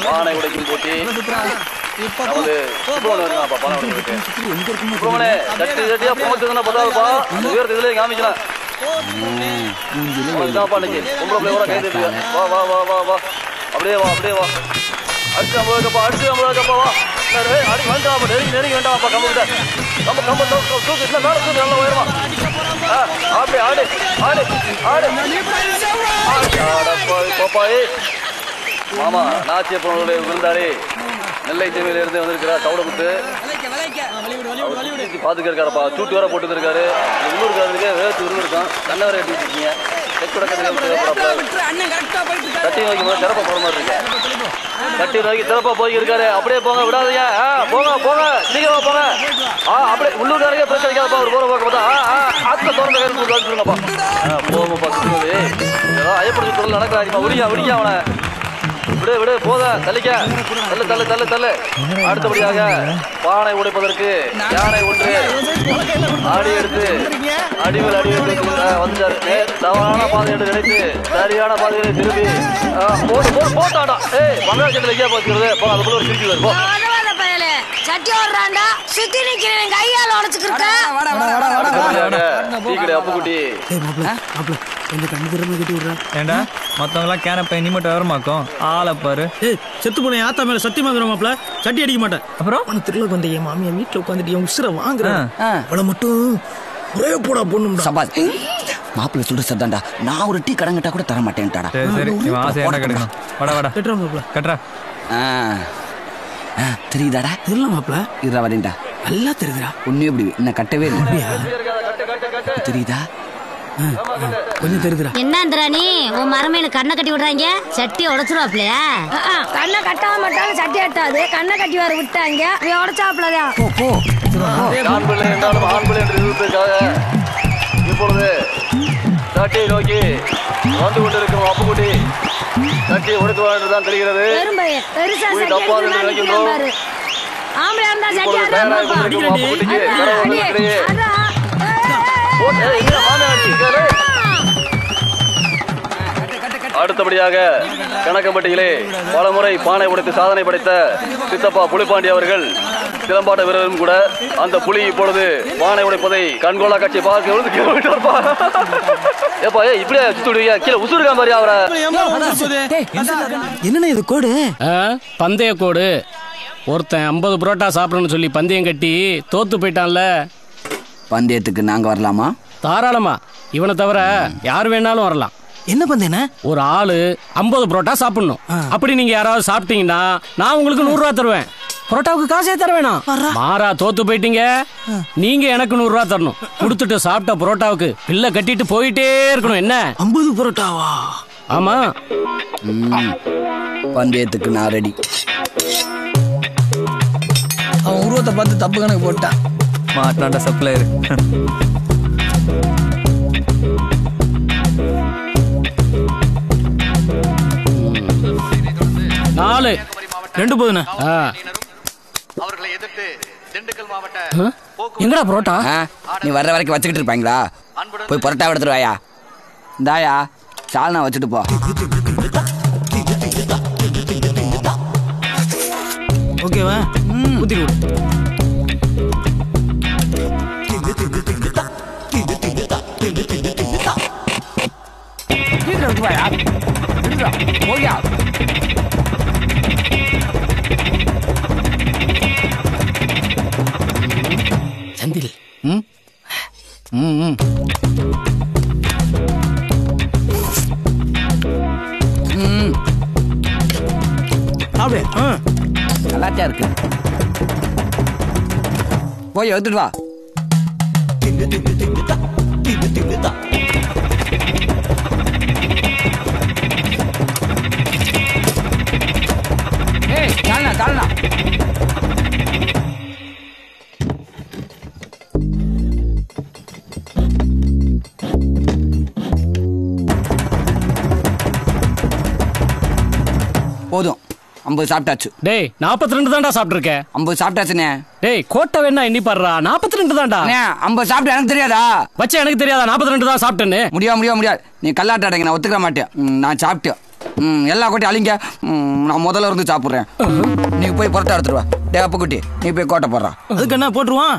பானை உடைக்கும் போட்டி. நமது சுப்பிரமணியம் பானை உடைக்கு சுப்பிரமணிய சட்டி சட்டியா போச்சுன்னா பத்தாதுப்பா. உயர்த்து இதுலயே காமிக்கலாம். இன்னைக்கு பொம்பளை பிள்ளையோட கை தட்டு. வா வா வா வா வா அப்படியே வா அப்படியே வா. அடிச்சு 50 கப்பா அடிச்சு 50 கப்பா வா. அடி வேண்டாம் நெருங்கி நெருங்கி வேண்டாம்ப்பா. கம்ப கிட்ட கம்ப தூக்கு இல்லை மேலே தூக்கு நல்லா உயரமா. அப்படியே ஆடு ஆடு ஆடு பாப்பாயே. மாமா நாச்சியப்பனுடைய விருந்தாளி நெல்லை தீமையிலிருந்து வந்திருக்கிறார். தவிடமுத்து பாத்துக்க இருக்காரப்பா. சூட்டு வேற போட்டு இருக்காரு. உள்ளூர்காரருக்கு வேறு இருந்திருக்கான். கண்ணை வரை கட்டி வச்சிருக்கீங்க. கட்டி நோக்கி சிறப்பா போற மாதிரி இருக்கு. கட்டி நோக்கி சிறப்பா போய் இருக்காரு. அப்படியே போங்க விடாதீங்க. போங்க போங்க சீக்கிரமா போங்க. அப்படியே உள்ளூர்காரங்க பிரச்சனை வைக்காதப்பா. ஒரு போற போக்க பார்த்தா ஆத்துல திறந்த கயிறு சொல்லுங்கப்பா. போங்கப்பா சுற்றுவது ஏதோ ஐயப்படி தொழில் நடக்கிறாருப்பா. விடியா விடியா அவனை விடு விடு போத தள்ளிக்க. தள்ளு தள்ளு தள்ளு தள்ளு. அடுத்தபடியாக பானை உடைப்பதற்கு யானை ஒன்று ஆடி எடுத்து அடிவில் அடி எடுத்து வந்துட்டாரு. தவறான பாதை என்று நினைத்து சரியான பாதைகளை திரும்பி போட்டாடா. பங்காளத்துல எங்கேயா பார்த்துக்கிறது. அதுக்குள்ள ஒரு சிரிச்சு வருவோம். சட்டி ஓடுறாண்டா சுத்தி நிக்கிறேன் கையால உடைச்சுக்கிட்ட. டீ அப்புக்குட்டி ஏண்டா மத்தவங்களாம் கேனப்ப நீ மட்டும் வரமாக்கும். ஆளை பாரு. செத்து போன ஆத்தா மேல சத்தியமா மாப்பிள சட்டி அடிக்க மாட்டேன். அப்புறம் திருவிழா வந்த என் மாமியா வீட்டுல உட்காந்துட்டு என் உசுர வாங்குறேன். அவளை மட்டும் ஒரே போடா பொண்ணு சபாஸ். மாப்பிள்ள சொல்ற சத்தாண்டா. நான் ஒரு டீ கடங்கட்டா கூட தர மாட்டேன்ட்டாடா. சரி ஆசை என்ன கிடைக்கும். வாடா வாடா கட்டுறா மாப்பிள கட்டுறா. தெரியுதாடா? தெரியல மாப்பிள. இருடா வரேன்டா. நல்லா தெரியுதுடா. ஒன்னும் எப்படி இன்னும் கட்டவே இல்லை. தெரியுதா? கொஞ்சம் தெரியுதுடா. என்னன்றா நீ உன் மரமேனு கண்ணை கட்டி விடுறாங்க. சட்டி உடைச்சிருவாப்லையா? கண்ணை கட்டாம மாட்டாலும் சட்டி கட்டாது. கண்ணை கட்டி வர விட்டாங்க. உடைச்சாப்லதான். போ போ. ஆண் பிள்ளை என்றாலும் ஆண் பிள்ளை என்று இருப்பதற்காக இப்பொழுது சட்டியை நோக்கி வந்து கொண்டிருக்கும் அப்புக்குட்டி சட்டியை உடைத்துவார் என்றுதான் தெரிகிறது. அடுத்தபடியாக கணக்கம்பட்டியிலே பலமுறை பானை உடைத்து சாதனை படைத்த சித்தப்பா புலிப்பாண்டி அவர்கள் சிலம்பாட்ட வீரரும் கூட. அந்த புலி இப்பொழுது பானை உடைப்பதை கண்கோலா காட்சி பார்க்க இப்படியே சுத்துடுவீங்க. கீழே உசுருக்கா மாதிரி அவரை. என்ன இது கோடு? பந்தய கோடு. ஒருத்தன் 50 புரோட்டா சாப்பிடணும்னு சொல்லி பந்தயம் கட்டி தோத்து போயிட்டான்ல. பந்தயத்துக்கு நாங்க வரலாமா? தாராளமா. இவனை தவிர யார் வேணாலும் வரலாம். என்ன பந்தேன? ஒரு ஆளு 50 புரோட்டா சாப்பிடணும். அப்படி நீங்க யாராவது சாப்பிட்டீங்கன்னா நான் உங்களுக்கு 100 ரூபா தருவேன். புரோட்டாவுக்கு காசே தர வேணாம். மாறா தோத்து போயிட்டீங்க நீங்க எனக்கு 100 ரூபா தரணும். கொடுத்துட்டு சாப்பிட்ட புரோட்டாவுக்கு பில்ல கட்டிட்டு போயிட்டே இருக்கணும். என்ன 50 புரோட்டாவா? ஆமா. பந்தயத்துக்கு நான் ரெடி. அவன் உருவத்தை பார்த்து தப்பு கணக்கு போட்டான். மாட்டாண்ட சப்ளையர். நாலு 2 போதுண்ணா. அவர்களை எதிர்த்து திண்டுக்கல் மாவட்ட எங்கடா புரோட்டா? நீ வர்ற வரைக்கும் வச்சுக்கிட்டு இருப்பாங்களா? போய் புரோட்டா எடுத்துட்டு வாயா. இந்தாயா சால்னா வச்சுட்டு போ. ஓகேவா? ஊத்தி விடு. செந்தில் அப்படியே நல்லாச்சா இருக்கு. போய் எடுத்துட்டு வா. சால்னா சால்னா. போதும் 50 சாப்பிட்டாச்சு. டேய் 42 தான்டா சாப்பிட்டுருக்க. 50 சாப்பிட்டாச்சுனே. டேய் கோட்டை வேணா எண்ணி பாடுறா. 42 தான்டா. 50 சாப்பிட்டு எனக்கு தெரியாதா? வச்சா எனக்கு தெரியாதா 42 தான் சாப்பிட்டேன்னு? முடியாது. நீ கல்லாட்ட அடங்க. நான் ஒத்துக்க மாட்டேன். நான் சாப்பிட்டேன். எல்லா கோட்டையும் அழிங்க. நான் முதல்ல இருந்து சாப்பிட்றேன். நீ போய் புரட்டா எடுத்துட்டு வா. டே அப்புக்குட்டி, நீ போய் கோட்டை போடுறா. அதுக்கு என்ன போட்டுருவான்?